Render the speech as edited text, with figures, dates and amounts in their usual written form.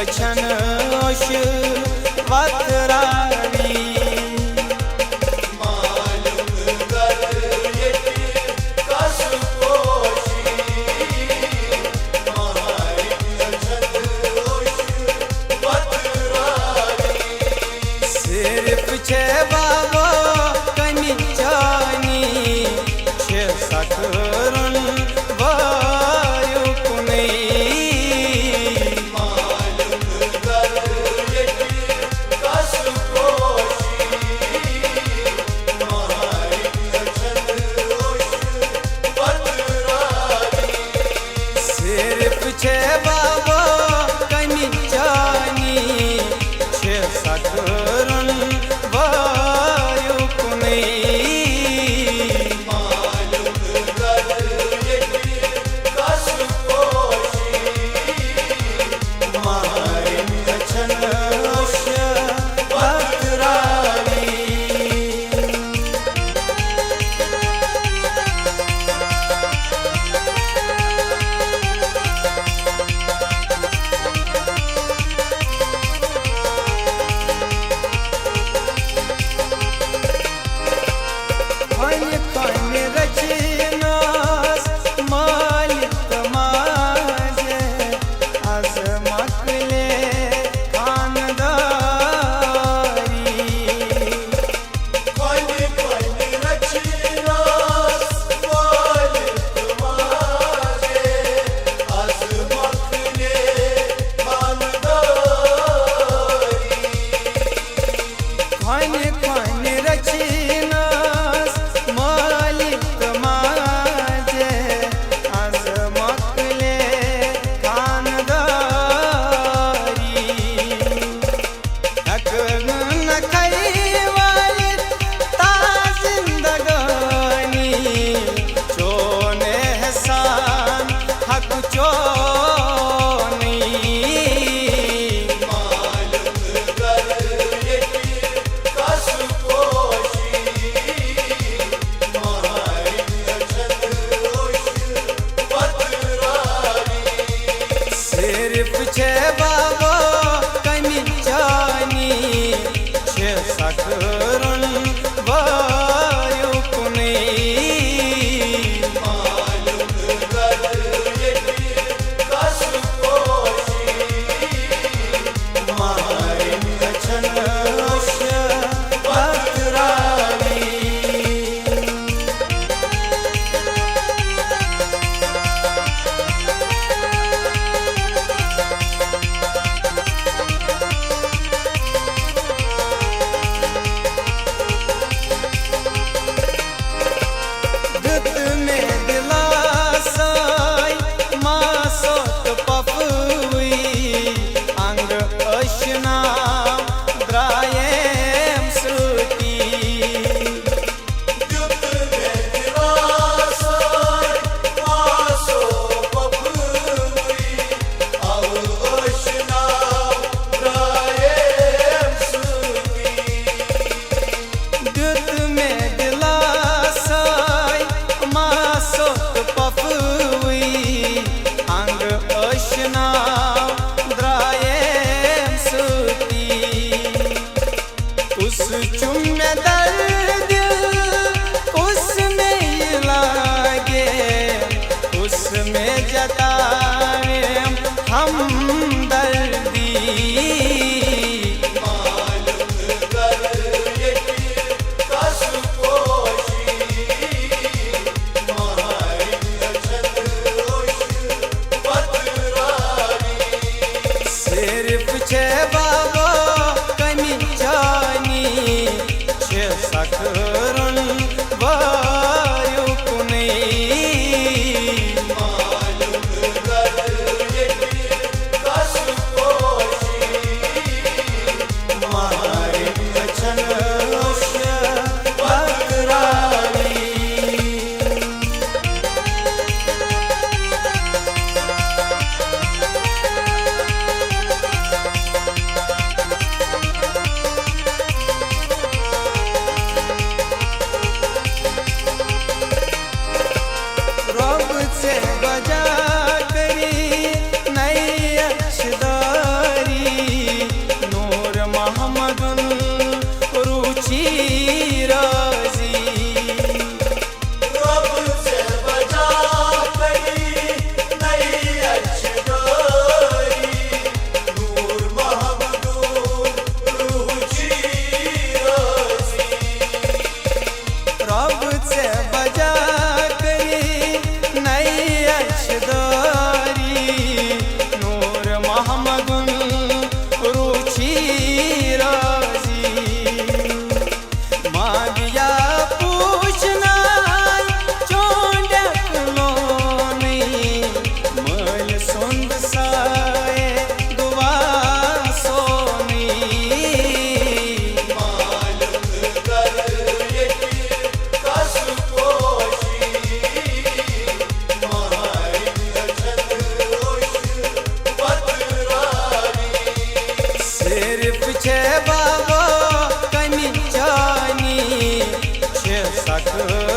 अछन ओश वतरावी सिर्फ छे बाबा कनी जानी छे सकरन वायु कुनी सिर्फ छे बाबा कनी जानी छे सकरन वायु कुनी अछन ओश वतरावी कन रचनास मालिक माजे अजमकले खानदारी कन रचनास मालिक माजे अजमकले खानदारी अकन नखई वाली ता जिंदगानी चोने एहसान हक चोनी सिर्फ छे बाबा कनी जानी छे सकरन वायु कुनी अछन ओश वतरावी दुत में दिलासाई मासोत पपुई अंग अशना द्रायम सुती दुत में दिलासाई मासोत पपुई अंग अशना द्रायम सुती उस चुम्मे दर्द उसमें लागे उसमें जतावे हम दर्दी सिर्फ छे बाबा कनी जानी छे सकरन वायु कुनी अछन ओश वतरावी साखर